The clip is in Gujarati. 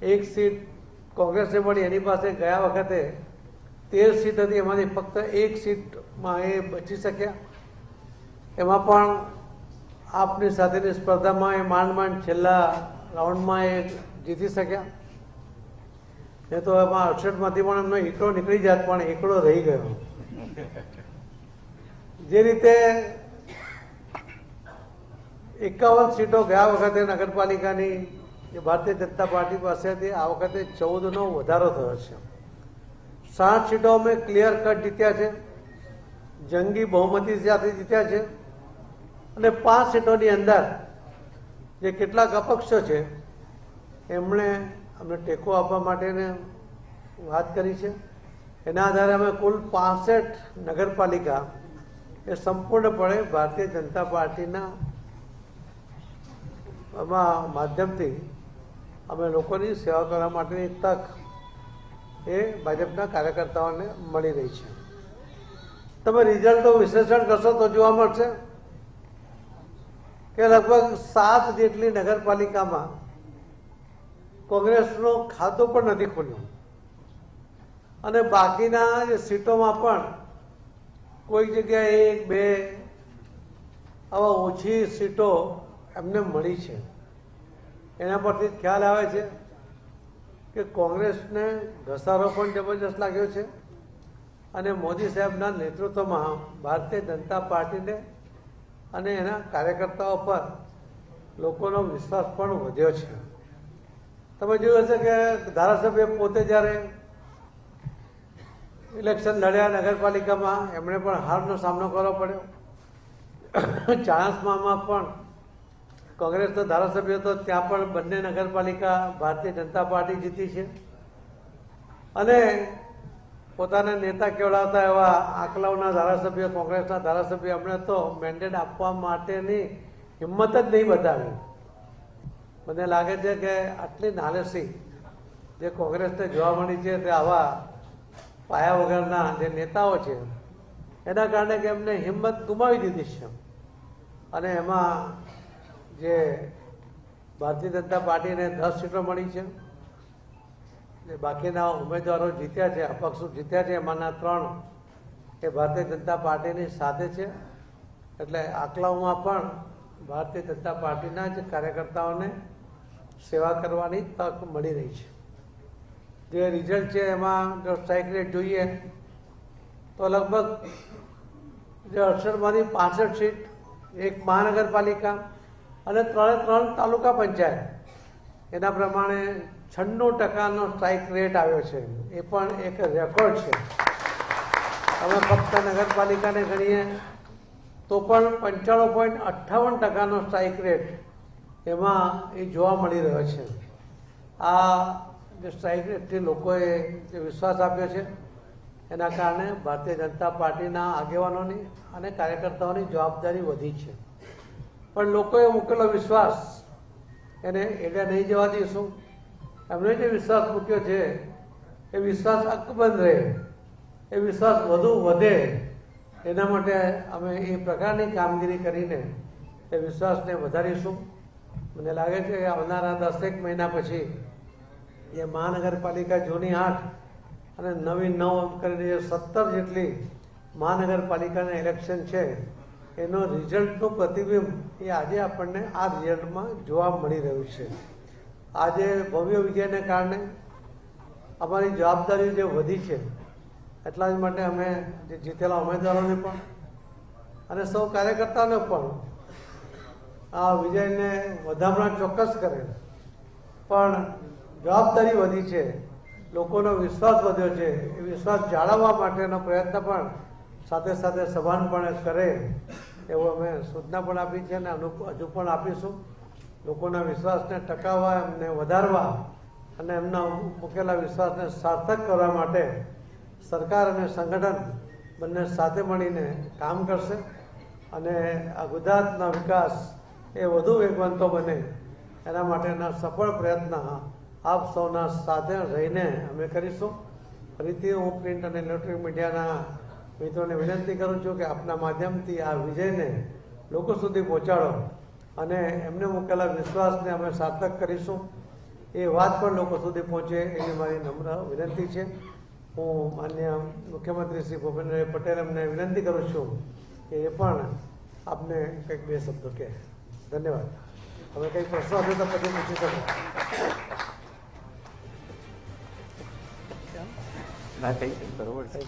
એક સીટ કોંગ્રેસને મળી, એની પાસે ગયા વખતે 13 સીટ હતી, એમાંથી ફક્ત એક સીટમાં એ બચી શક્યા. એમાં પણ આપની સાથેની સ્પર્ધામાં એ માંડ છેલ્લા રાઉન્ડમાં એ જીતી શક્યા. એ તો એમાં 68માંથી પણ એમનો એકડો નીકળી જાત, પણ એકડો રહી ગયો. જે રીતે 51 સીટો ગયા વખતે નગરપાલિકાની જે ભારતીય જનતા પાર્ટી પાસે હતી, આ વખતે 14નો વધારો થયો છે. 60 સીટો અમે ક્લિયર કટ જીત્યા છે, જંગી બહુમતી સાથે જીત્યા છે. અને 5 સીટોની અંદર જે કેટલાક અપક્ષો છે એમણે અમને ટેકો આપવા માટેને વાત કરી છે. એના આધારે અમે કુલ 65 નગરપાલિકા એ સંપૂર્ણપણે ભારતીય જનતા પાર્ટીના માધ્યમથી અમે લોકોની સેવા કરવા માટેની તક એ ભાજપના કાર્યકર્તાઓને મળી રહી છે. તમે રિઝલ્ટનું વિશ્લેષણ કરશો તો જોવા મળશે કે લગભગ 7 જેટલી નગરપાલિકામાં કોંગ્રેસનું ખાતું પણ નથી ખુલ્યું, અને બાકીના જે સીટોમાં પણ કોઈક જગ્યાએ 1, 2 આવા ઓછી સીટો એમને મળી છે. એના પરથી ખ્યાલ આવે છે કે કોંગ્રેસને ઘસારો પણ જબરજસ્ત લાગ્યો છે, અને મોદી સાહેબના નેતૃત્વમાં ભારતીય જનતા પાર્ટીને અને એના કાર્યકર્તાઓ પર લોકોનો વિશ્વાસ પણ વધ્યો છે. તમે જોયું હશે કે ધારાસભ્ય પોતે જ્યારે ઇલેક્શન લડ્યા નગરપાલિકામાં, એમણે પણ હારનો સામનો કરવો પડ્યો. ચાણસ્મામાં પણ કોંગ્રેસનો ધારાસભ્ય હતો, ત્યાં પણ બંને નગરપાલિકા ભારતીય જનતા પાર્ટી જીતી છે. અને પોતાના નેતા કેવડાવતા એવા આંકલાવના ધારાસભ્ય, કોંગ્રેસના ધારાસભ્ય, એમણે તો મેન્ડેટ આપવા માટેની હિંમત જ નહીં બતાવી. મને લાગે છે કે આટલી નાલેસી જે કોંગ્રેસને જોવા મળી છે, તે આવા પાયા વગરના જે નેતાઓ છે એના કારણે કે એમને હિંમત ગુમાવી દીધી છે. અને એમાં જે ભારતીય જનતા પાર્ટીને 10 સીટો મળી છે, જે બાકીના ઉમેદવારો જીત્યા છે, અપક્ષો જીત્યા છે, એમાંના 3 એ ભારતીય જનતા પાર્ટીની સાથે છે. એટલે આંકલાઓમાં પણ ભારતીય જનતા પાર્ટીના જ કાર્યકર્તાઓને સેવા કરવાની તક મળી રહી છે. જે રિઝલ્ટ છે એમાં જો સ્ટ્રાઇક રેટ જોઈએ તો લગભગ જે 68માંથી 65 સીટ, એક મહાનગરપાલિકા અને 3 તાલુકા પંચાયત, એના પ્રમાણે 96% સ્ટ્રાઇક રેટ આવ્યો છે. એ પણ એક રેકોર્ડ છે. અમે ફક્ત નગરપાલિકાને ગણીએ તો પણ 95.58% સ્ટ્રાઇક રેટ એમાં એ જોવા મળી રહ્યો છે. આ જે સ્ટ્રાઇક રેટથી લોકોએ જે વિશ્વાસ આપ્યો છે, એના કારણે ભારતીય જનતા પાર્ટીના આગેવાનોની અને કાર્યકર્તાઓની જવાબદારી વધી છે. પણ લોકોએ મૂકેલો વિશ્વાસ એને એટલે નહીં જવા દઈશું. એમણે જે વિશ્વાસ મૂક્યો છે એ વિશ્વાસ અકબંધ રહે, એ વિશ્વાસ વધુ વધે, એના માટે અમે એ પ્રકારની કામગીરી કરીને એ વિશ્વાસને વધારીશું. મને લાગે છે કે આવનારા 10 મહિના પછી જે મહાનગરપાલિકા જૂની 8 અને નવી 9 કરીને જે 17 જેટલી મહાનગરપાલિકાના ઇલેક્શન છે, એનો રિઝલ્ટનું પ્રતિબિંબ એ આજે આપણને આ રિઝલ્ટમાં જોવા મળી રહ્યું છે. આજે ભવ્ય વિજયને કારણે અમારી જવાબદારી જે વધી છે, એટલા જ માટે અમે જે જીતેલા ઉમેદવારોને પણ અને સૌ કાર્યકર્તાઓને પણ આ વિજયને વધામણા ચોક્કસ કરે, પણ જવાબદારી વધી છે, લોકોનો વિશ્વાસ વધ્યો છે. એ વિશ્વાસ જાળવવા માટેનો પ્રયત્ન પણ સાથે સાથે સભાનપણે કરે એવું અમે સૂચના પણ આપી છે, અને હજુ પણ આપીશું. લોકોના વિશ્વાસને ટકાવવા, એમને વધારવા અને એમના મૂકેલા વિશ્વાસને સાર્થક કરવા માટે સરકાર અને સંગઠન બંને સાથે મળીને કામ કરશે. અને આ ગુજરાતના વિકાસ એ વધુ વેગવંતો બને એના માટેના સફળ પ્રયત્ન આપ સૌના સાથે રહીને અમે કરીશું. ફરીથી હું પ્રિન્ટ અને ઇલેક્ટ્રોનિક મીડિયાના મિત્રોને વિનંતી કરું છું કે આપના માધ્યમથી આ વિજયને લોકો સુધી પહોંચાડો અને એમને મૂકેલા વિશ્વાસને અમે સાર્થક કરીશું. એ વાત પણ લોકો સુધી પહોંચે એવી મારી નમ્ર વિનંતી છે. હું માન્ય મુખ્યમંત્રી શ્રી ભૂપેન્દ્રભાઈ પટેલ એમને વિનંતી કરું છું કે એ પણ આપને કંઈક બે શબ્દો કહે. ધન્યવાદ. હવે કંઈક પ્રશ્નો હશે તો પછી પૂછી શકો. ના કંઈ બરોબર છે.